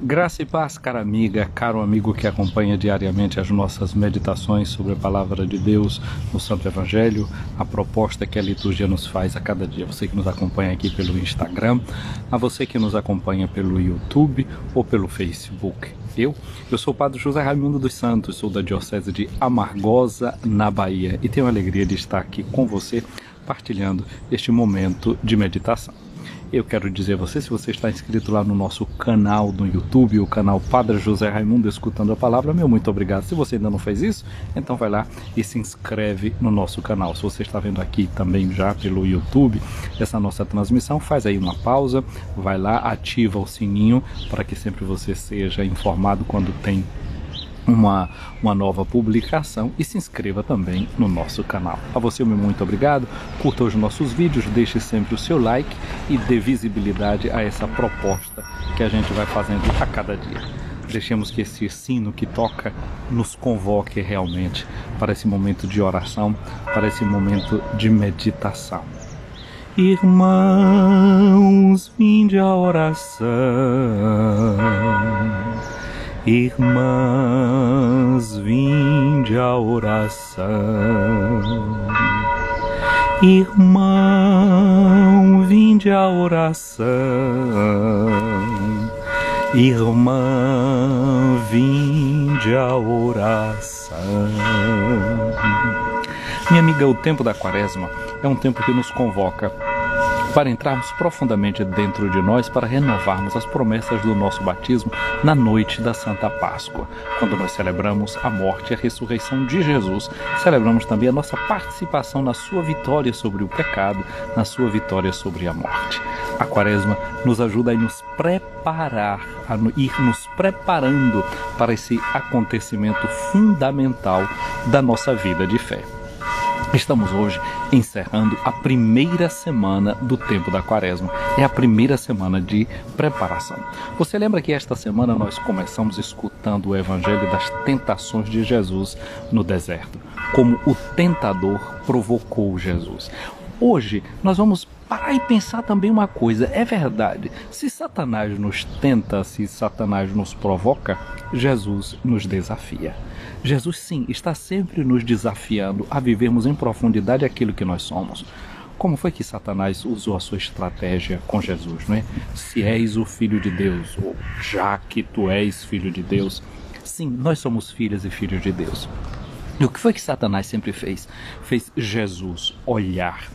Graça e paz, cara amiga, caro amigo que acompanha diariamente as nossas meditações sobre a Palavra de Deus no Santo Evangelho, a proposta que a liturgia nos faz a cada dia. Você que nos acompanha aqui pelo Instagram, a você que nos acompanha pelo YouTube ou pelo Facebook. Eu sou o Padre José Raimundo dos Santos, sou da Diocese de Amargosa, na Bahia, e tenho a alegria de estar aqui com você, partilhando este momento de meditação. Eu quero dizer a você, se você está inscrito lá no nosso canal no YouTube, o canal Padre José Raimundo Escutando a Palavra, meu muito obrigado. Se você ainda não fez isso, então vai lá e se inscreve no nosso canal. Se você está vendo aqui também já pelo YouTube essa nossa transmissão, faz aí uma pausa, vai lá, ativa o sininho para que sempre você seja informado quando tem uma nova publicação e se inscreva também no nosso canal. A você, meu muito obrigado, curta os nossos vídeos, deixe sempre o seu like e dê visibilidade a essa proposta que a gente vai fazendo a cada dia. Deixemos que esse sino que toca nos convoque realmente para esse momento de oração, para esse momento de meditação. Irmãos, vinde à oração. Irmãs, vinde à oração. Irmão, vinde à oração. Irmã, vinde à oração. Minha amiga, o tempo da Quaresma é um tempo que nos convoca para entrarmos profundamente dentro de nós, para renovarmos as promessas do nosso batismo na noite da Santa Páscoa. Quando nós celebramos a morte e a ressurreição de Jesus, celebramos também a nossa participação na sua vitória sobre o pecado, na sua vitória sobre a morte. A Quaresma nos ajuda a nos preparar, a ir nos preparando para esse acontecimento fundamental da nossa vida de fé. Estamos hoje encerrando a primeira semana do tempo da Quaresma. É a primeira semana de preparação. Você lembra que esta semana nós começamos escutando o Evangelho das tentações de Jesus no deserto, como o tentador provocou Jesus. Hoje nós vamos parar e pensar também uma coisa, é verdade, se Satanás nos tenta, se Satanás nos provoca, Jesus nos desafia. Jesus, sim, está sempre nos desafiando a vivermos em profundidade aquilo que nós somos. Como foi que Satanás usou a sua estratégia com Jesus, não é? Se és o Filho de Deus, ou já que tu és Filho de Deus. Sim, nós somos filhas e filhos de Deus. E o que foi que Satanás sempre fez? Fez Jesus olhar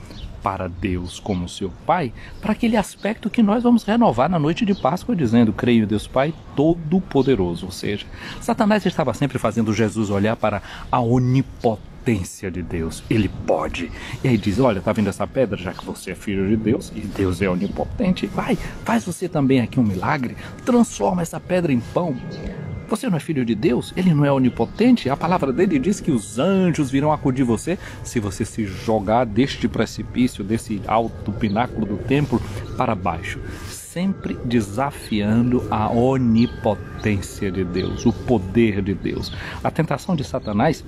para Deus como seu Pai, para aquele aspecto que nós vamos renovar na noite de Páscoa, dizendo, creio em Deus Pai Todo-Poderoso. Ou seja, Satanás estava sempre fazendo Jesus olhar para a onipotência de Deus. Ele pode. E aí diz, olha, tá vendo essa pedra? Já que você é filho de Deus, e Deus é onipotente, vai, faz você também aqui um milagre, transforma essa pedra em pão. Você não é filho de Deus? Ele não é onipotente? A palavra dele diz que os anjos virão acudir você se você se jogar deste precipício, desse alto pináculo do templo para baixo. Sempre desafiando a onipotência de Deus, o poder de Deus. A tentação de Satanás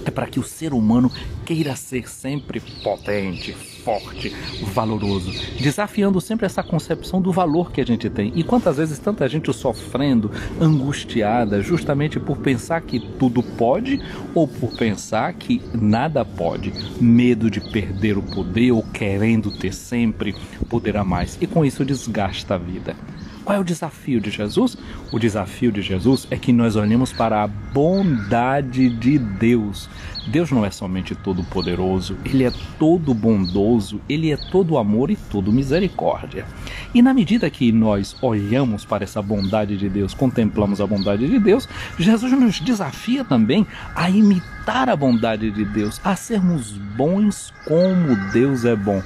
é para que o ser humano queira ser sempre potente, forte, valoroso, desafiando sempre essa concepção do valor que a gente tem. E quantas vezes tanta gente sofrendo, angustiada, justamente por pensar que tudo pode ou por pensar que nada pode, medo de perder o poder ou querendo ter sempre poder a mais. E com isso desgasta a vida. Qual é o desafio de Jesus? O desafio de Jesus é que nós olhemos para a bondade de Deus. Deus não é somente todo poderoso, Ele é todo bondoso, Ele é todo amor e todo misericórdia. E na medida que nós olhamos para essa bondade de Deus, contemplamos a bondade de Deus, Jesus nos desafia também a imitar a bondade de Deus, a sermos bons como Deus é bom.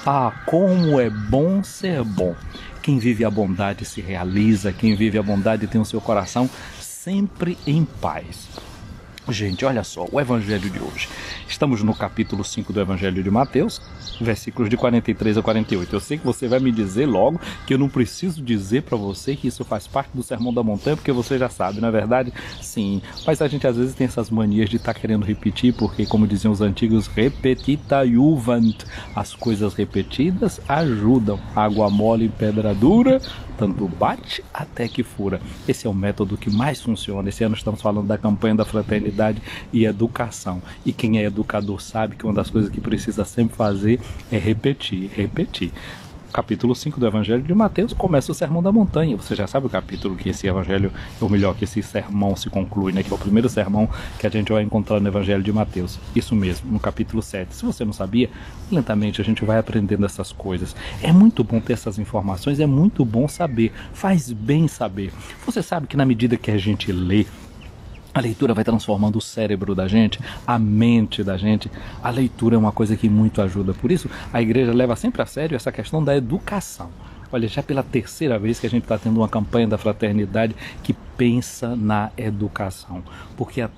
Ah, como é bom ser bom! Quem vive a bondade se realiza, quem vive a bondade tem o seu coração sempre em paz. Gente, olha só, o evangelho de hoje. Estamos no capítulo 5 do evangelho de Mateus, versículos de 43 a 48. Eu sei que você vai me dizer logo que eu não preciso dizer para você que isso faz parte do Sermão da Montanha, porque você já sabe, não é verdade? Sim, mas a gente às vezes tem essas manias de estar querendo repetir, porque como diziam os antigos, repetita iuvant, as coisas repetidas ajudam. Água mole em pedra dura, tanto bate até que fura. Esse é o método que mais funciona. Esse ano estamos falando da campanha da fraternidade e educação. E quem é educador sabe que uma das coisas que precisa sempre fazer é repetir, repetir. Capítulo 5 do Evangelho de Mateus começa o Sermão da Montanha. Você já sabe o capítulo que esse evangelho, ou melhor, que esse sermão se conclui, né? Que é o primeiro sermão que a gente vai encontrar no Evangelho de Mateus. Isso mesmo, no capítulo 7. Se você não sabia, lentamente a gente vai aprendendo essas coisas. É muito bom ter essas informações, é muito bom saber, faz bem saber. Você sabe que na medida que a gente lê, a leitura vai transformando o cérebro da gente, a mente da gente. A leitura é uma coisa que muito ajuda. Por isso, a igreja leva sempre a sério essa questão da educação. Olha, já pela terceira vez que a gente está tendo uma campanha da fraternidade que pensa na educação. Porque a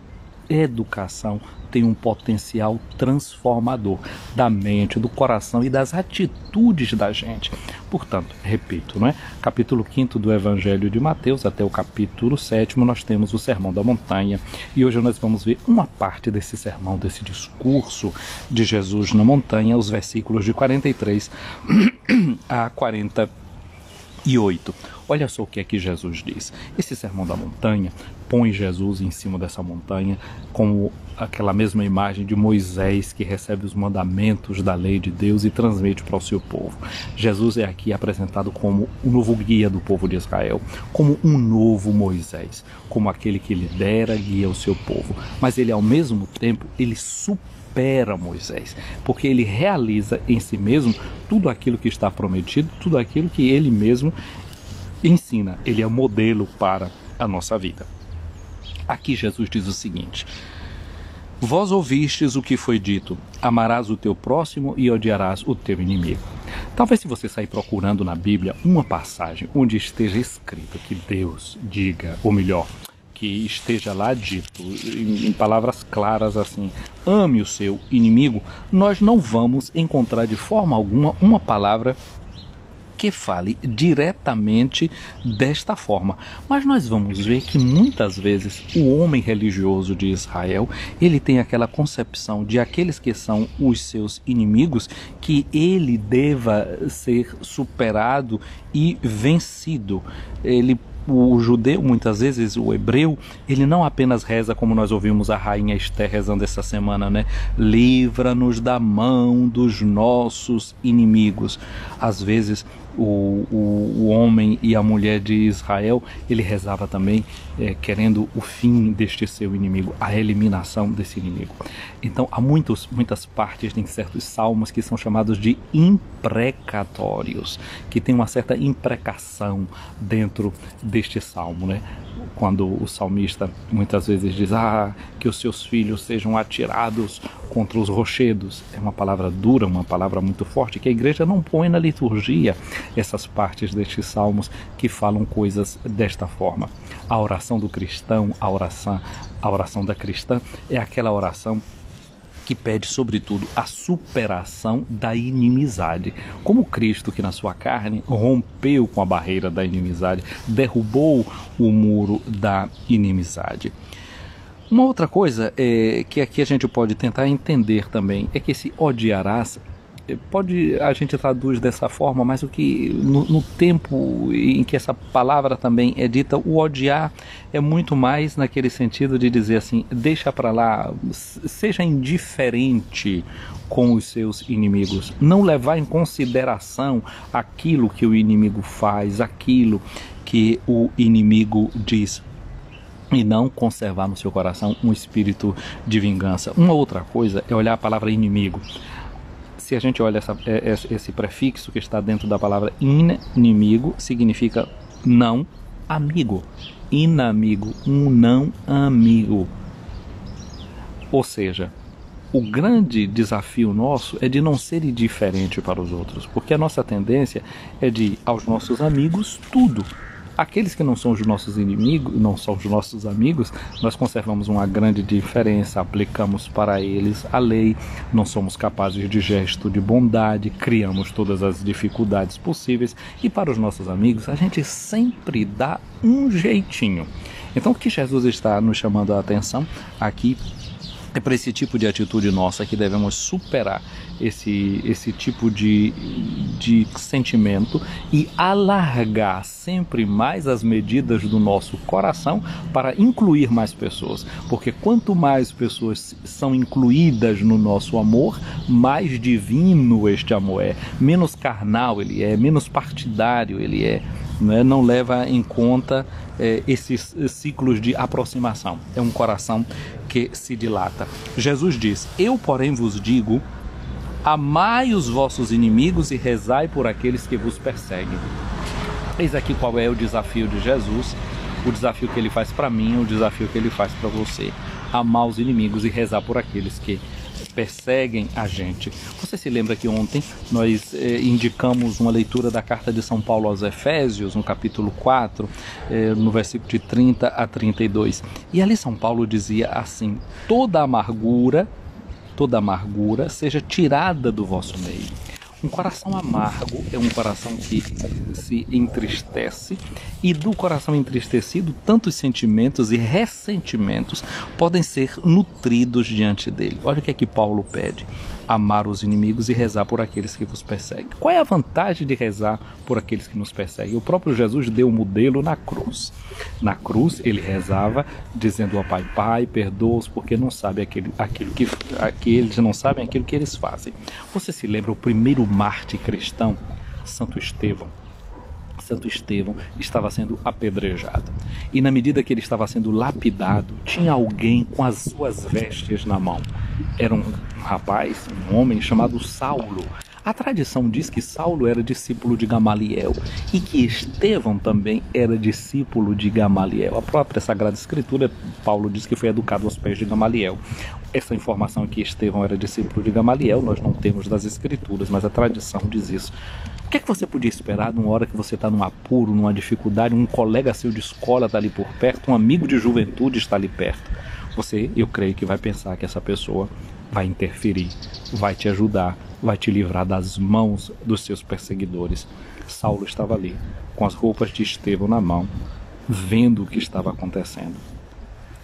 educação tem um potencial transformador da mente, do coração e das atitudes da gente. Portanto, repito, não é? Capítulo 5 do Evangelho de Mateus até o capítulo 7 nós temos o Sermão da Montanha, e hoje nós vamos ver uma parte desse sermão, desse discurso de Jesus na montanha, os versículos de 43 a 48. Olha só o que é que Jesus diz. Esse Sermão da Montanha põe Jesus em cima dessa montanha como aquela mesma imagem de Moisés que recebe os mandamentos da lei de Deus e transmite para o seu povo. Jesus é aqui apresentado como o novo guia do povo de Israel, como um novo Moisés, como aquele que lidera, guia o seu povo. Mas ele, ao mesmo tempo, ele supera Moisés, porque ele realiza em si mesmo tudo aquilo que está prometido, tudo aquilo que ele mesmo ensina. Ele é o modelo para a nossa vida. Aqui Jesus diz o seguinte: vós ouvistes o que foi dito, amarás o teu próximo e odiarás o teu inimigo. Talvez, se você sair procurando na Bíblia uma passagem onde esteja escrito que Deus diga, ou melhor, que esteja lá dito em palavras claras assim, ame o seu inimigo, nós não vamos encontrar de forma alguma uma palavra que fale diretamente desta forma. Mas nós vamos ver que muitas vezes o homem religioso de Israel, ele tem aquela concepção de aqueles que são os seus inimigos, que ele deva ser superado e vencido. O judeu, muitas vezes o hebreu, ele não apenas reza como nós ouvimos a rainha Esther rezando essa semana, né? Livra-nos da mão dos nossos inimigos. Às vezes o homem e a mulher de Israel, ele rezava também querendo o fim deste seu inimigo, a eliminação desse inimigo. Então há muitas partes em certos salmos que são chamados de imprecatórios, que tem uma certa imprecação dentro deste salmo, né? Quando o salmista muitas vezes diz que os seus filhos sejam atirados contra os rochedos. É uma palavra dura, uma palavra muito forte, que a igreja não põe na liturgia essas partes destes salmos que falam coisas desta forma. A oração do cristão, a oração da cristã é aquela oração que pede, sobretudo, a superação da inimizade. Como Cristo, que na sua carne rompeu com a barreira da inimizade, derrubou o muro da inimizade. Uma outra coisa que aqui a gente pode tentar entender também é que esse odiarás, a gente traduz dessa forma, mas o que no tempo em que essa palavra também é dita, o odiar é muito mais naquele sentido de dizer assim, deixa para lá, seja indiferente com os seus inimigos, não levar em consideração aquilo que o inimigo faz, aquilo que o inimigo diz, e não conservar no seu coração um espírito de vingança. Uma outra coisa é olhar a palavra inimigo. Se a gente olha esse prefixo que está dentro da palavra inimigo, significa não amigo. Inamigo, um não amigo. Ou seja, o grande desafio nosso é de não ser indiferente para os outros, porque a nossa tendência é de, aos nossos amigos, tudo. Aqueles que não são os nossos inimigos, não são os nossos amigos, nós conservamos uma grande diferença, aplicamos para eles a lei, não somos capazes de gesto de bondade, criamos todas as dificuldades possíveis, e para os nossos amigos a gente sempre dá um jeitinho. Então o que Jesus está nos chamando a atenção aqui é para esse tipo de atitude nossa que devemos superar esse tipo de sentimento e alargar sempre mais as medidas do nosso coração para incluir mais pessoas. Porque quanto mais pessoas são incluídas no nosso amor, mais divino este amor é, menos carnal ele é, menos partidário ele é. Não leva em conta esses ciclos de aproximação. É um coração que se dilata. Jesus diz: eu, porém, vos digo, amai os vossos inimigos e rezai por aqueles que vos perseguem. Eis aqui qual é o desafio de Jesus, o desafio que ele faz para mim, o desafio que ele faz para você. Amar os inimigos e rezar por aqueles que perseguem a gente. Você se lembra que ontem nós indicamos uma leitura da carta de São Paulo aos Efésios, no capítulo 4, no versículo de 30 a 32. E ali São Paulo dizia assim: toda amargura seja tirada do vosso meio. Um coração amargo é um coração que se entristece, e do coração entristecido, tantos sentimentos e ressentimentos podem ser nutridos diante dele. Olha o que é que Paulo pede: amar os inimigos e rezar por aqueles que vos perseguem. Qual é a vantagem de rezar por aqueles que nos perseguem? O próprio Jesus deu um modelo na cruz. Na cruz ele rezava dizendo ao Pai: Pai, perdoa-os porque não sabem aquilo que eles não sabem aquilo que eles fazem. Você se lembra o primeiro mártir cristão, Santo Estevão? Santo Estevão estava sendo apedrejado, e na medida que ele estava sendo lapidado, tinha alguém com as suas vestes na mão. Era um rapaz, um homem chamado Saulo. A tradição diz que Saulo era discípulo de Gamaliel e que Estevão também era discípulo de Gamaliel. A própria Sagrada Escritura, Paulo diz que foi educado aos pés de Gamaliel. Essa informação que Estevão era discípulo de Gamaliel nós não temos das Escrituras, mas a tradição diz isso. O que é que você podia esperar numa hora que você está num apuro, numa dificuldade, um colega seu de escola está ali por perto, um amigo de juventude está ali perto? Você, eu creio que vai pensar que essa pessoa vai interferir, vai te ajudar, vai te livrar das mãos dos seus perseguidores. Saulo estava ali, com as roupas de Estevão na mão, vendo o que estava acontecendo.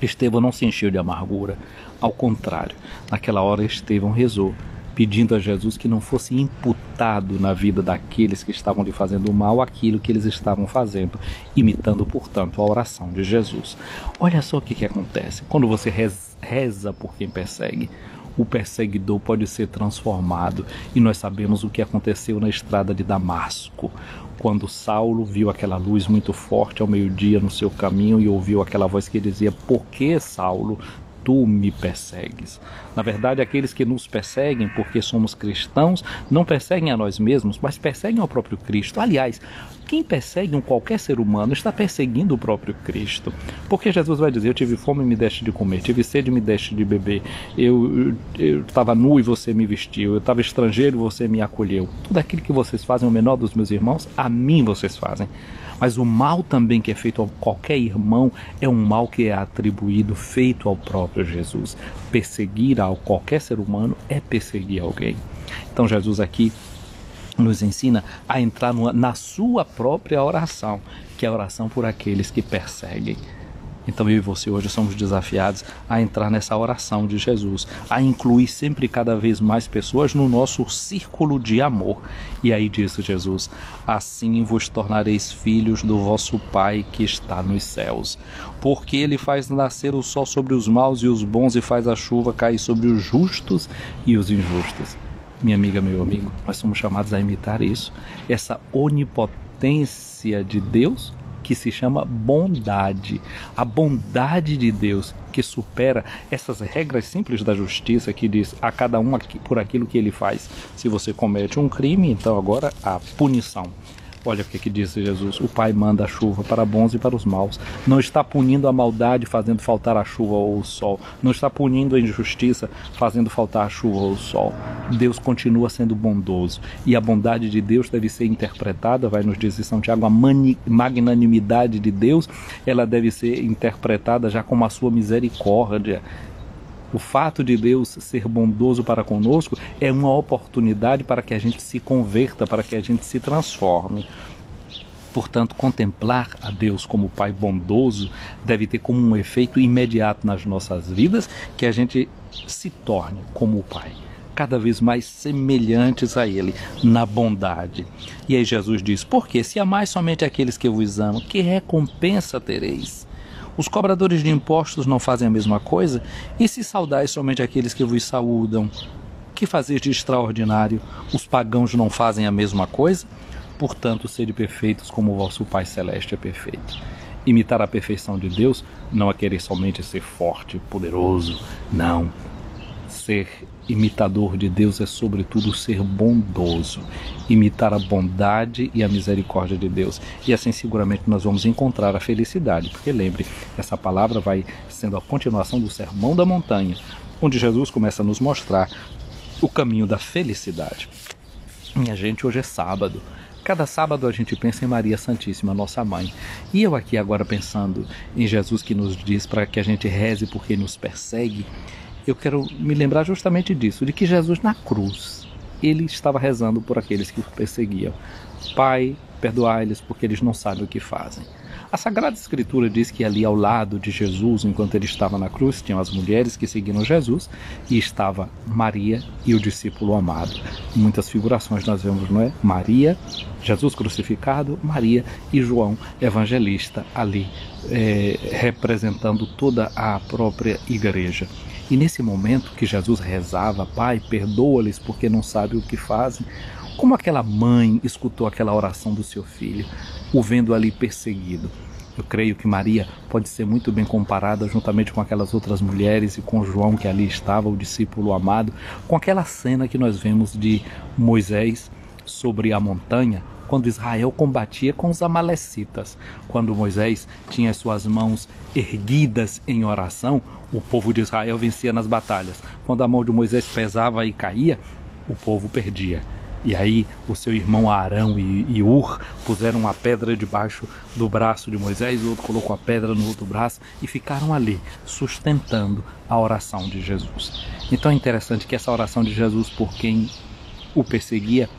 Estevão não se encheu de amargura, ao contrário, naquela hora Estevão rezou, pedindo a Jesus que não fosse imputado na vida daqueles que estavam lhe fazendo mal aquilo que eles estavam fazendo, imitando, portanto, a oração de Jesus. Olha só o que acontece. Quando você reza por quem persegue, o perseguidor pode ser transformado, e nós sabemos o que aconteceu na estrada de Damasco, quando Saulo viu aquela luz muito forte ao meio-dia no seu caminho e ouviu aquela voz que dizia: por que, Saulo, tu me persegues? Na verdade, aqueles que nos perseguem porque somos cristãos não perseguem a nós mesmos, mas perseguem ao próprio Cristo. Aliás, quem persegue qualquer ser humano está perseguindo o próprio Cristo, porque Jesus vai dizer: eu tive fome e me deste de comer, tive sede e me deste de beber, eu estava nu e você me vestiu, eu estava estrangeiro e você me acolheu. Tudo aquilo que vocês fazem ao menor dos meus irmãos, a mim vocês fazem. Mas o mal também que é feito a qualquer irmão é um mal que é atribuído, feito ao próprio Jesus. Perseguir a qualquer ser humano é perseguir alguém. Então Jesus aqui nos ensina a entrar na sua própria oração, que é a oração por aqueles que perseguem. Então eu e você hoje somos desafiados a entrar nessa oração de Jesus, a incluir sempre cada vez mais pessoas no nosso círculo de amor. E aí diz Jesus: assim vos tornareis filhos do vosso Pai que está nos céus, porque Ele faz nascer o sol sobre os maus e os bons, e faz a chuva cair sobre os justos e os injustos. Minha amiga, meu amigo, nós somos chamados a imitar isso, essa onipotência de Deus, que se chama bondade. A bondade de Deus que supera essas regras simples da justiça, que diz a cada um por aquilo que ele faz. Se você comete um crime, então agora a punição. Olha o que disse Jesus: o Pai manda a chuva para bons e para os maus. Não está punindo a maldade fazendo faltar a chuva ou o sol. Não está punindo a injustiça fazendo faltar a chuva ou o sol. Deus continua sendo bondoso. E a bondade de Deus deve ser interpretada, vai nos dizer São Tiago, a magnanimidade de Deus, ela deve ser interpretada já como a sua misericórdia. O fato de Deus ser bondoso para conosco é uma oportunidade para que a gente se converta, para que a gente se transforme. Portanto, contemplar a Deus como Pai bondoso deve ter como um efeito imediato nas nossas vidas que a gente se torne como o Pai, cada vez mais semelhantes a Ele na bondade. E aí Jesus diz: porque se amais somente aqueles que vos amam, que recompensa tereis? Os cobradores de impostos não fazem a mesma coisa? E se saudais somente aqueles que vos saúdam, que fazeis de extraordinário? Os pagãos não fazem a mesma coisa? Portanto, sede perfeitos como o vosso Pai Celeste é perfeito. Imitar a perfeição de Deus não é querer somente ser forte, poderoso, não. Ser imitador de Deus é, sobretudo, ser bondoso. Imitar a bondade e a misericórdia de Deus. E assim, seguramente, nós vamos encontrar a felicidade. Porque, lembre, essa palavra vai sendo a continuação do Sermão da Montanha, onde Jesus começa a nos mostrar o caminho da felicidade. Minha gente, hoje é sábado. Cada sábado a gente pensa em Maria Santíssima, nossa mãe. E eu aqui agora pensando em Jesus, que nos diz para que a gente reze porque nos persegue, eu quero me lembrar justamente disso, de que Jesus na cruz, ele estava rezando por aqueles que o perseguiam. Pai, perdoai-lhes porque eles não sabem o que fazem. A Sagrada Escritura diz que ali ao lado de Jesus, enquanto ele estava na cruz, tinham as mulheres que seguiram Jesus e estava Maria e o discípulo amado. Em muitas figurações nós vemos, não é? Maria, Jesus crucificado, Maria e João Evangelista ali, representando toda a própria igreja. E nesse momento que Jesus rezava: Pai, perdoa-lhes porque não sabem o que fazem, como aquela mãe escutou aquela oração do seu filho, o vendo ali perseguido. Eu creio que Maria pode ser muito bem comparada juntamente com aquelas outras mulheres e com João que ali estava, o discípulo amado, com aquela cena que nós vemos de Moisés sobre a montanha, quando Israel combatia com os amalecitas. Quando Moisés tinha as suas mãos erguidas em oração, o povo de Israel vencia nas batalhas. Quando a mão de Moisés pesava e caía, o povo perdia. E aí o seu irmão Arão e Ur puseram uma pedra debaixo do braço de Moisés, o outro colocou a pedra no outro braço e ficaram ali sustentando a oração de Jesus. Então é interessante que essa oração de Jesus por quem o perseguia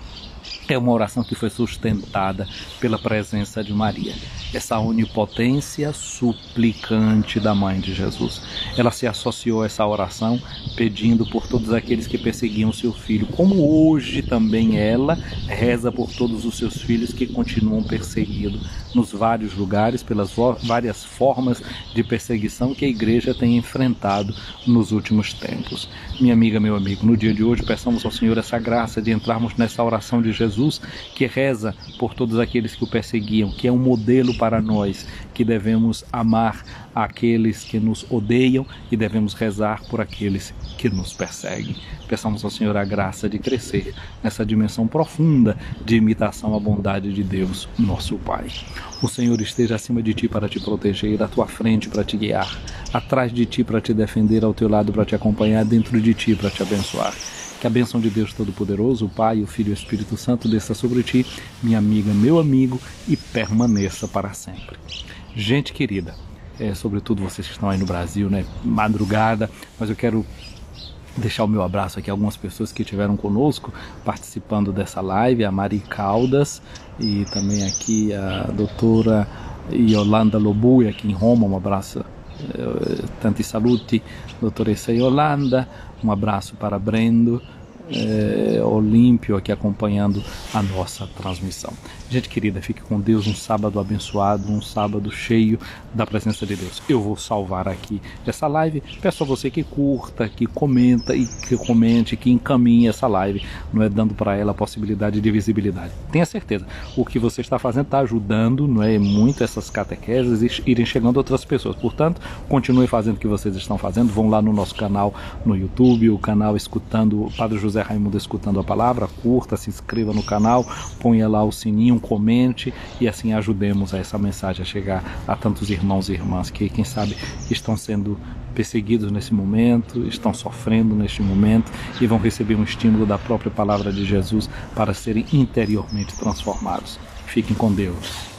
é uma oração que foi sustentada pela presença de Maria. Essa onipotência suplicante da mãe de Jesus. Ela se associou a essa oração pedindo por todos aqueles que perseguiam seu filho, como hoje também ela reza por todos os seus filhos que continuam perseguidos nos vários lugares, pelas várias formas de perseguição que a igreja tem enfrentado nos últimos tempos. Minha amiga, meu amigo, no dia de hoje peçamos ao Senhor essa graça de entrarmos nessa oração de Jesus, que reza por todos aqueles que o perseguiam, que é um modelo para nós, que devemos amar aqueles que nos odeiam e devemos rezar por aqueles que nos perseguem. Peçamos ao Senhor a graça de crescer nessa dimensão profunda de imitação à bondade de Deus, nosso Pai. O Senhor esteja acima de ti para te proteger, à tua frente para te guiar, atrás de ti para te defender, ao teu lado para te acompanhar, dentro de ti para te abençoar. Que a bênção de Deus Todo-Poderoso, o Pai, o Filho e o Espírito Santo desça sobre ti, minha amiga, meu amigo, e permaneça para sempre. Gente querida, sobretudo vocês que estão aí no Brasil, né, madrugada, mas eu quero deixar o meu abraço aqui a algumas pessoas que estiveram conosco participando dessa live, a Mari Caldas e também aqui a doutora Yolanda Lobui aqui em Roma, um abraço, tanti saluti, dottoressa Yolanda, um abraço para Brendo, Olímpio aqui acompanhando a nossa transmissão. Gente querida, fique com Deus, um sábado abençoado, um sábado cheio da presença de Deus. Eu vou salvar aqui essa live, peço a você que curta, que comenta e que comente, que encaminhe essa live, não é, dando para ela a possibilidade de visibilidade. Tenha certeza, o que você está fazendo está ajudando, não é, muito essas catequeses irem chegando a outras pessoas. Portanto, continue fazendo o que vocês estão fazendo, vão lá no nosso canal no YouTube, o canal Escutando o Padre José José Raimundo Escutando a Palavra, curta, se inscreva no canal, ponha lá o sininho, comente e assim ajudemos a essa mensagem a chegar a tantos irmãos e irmãs que, quem sabe, estão sendo perseguidos nesse momento, estão sofrendo neste momento e vão receber um estímulo da própria palavra de Jesus para serem interiormente transformados. Fiquem com Deus.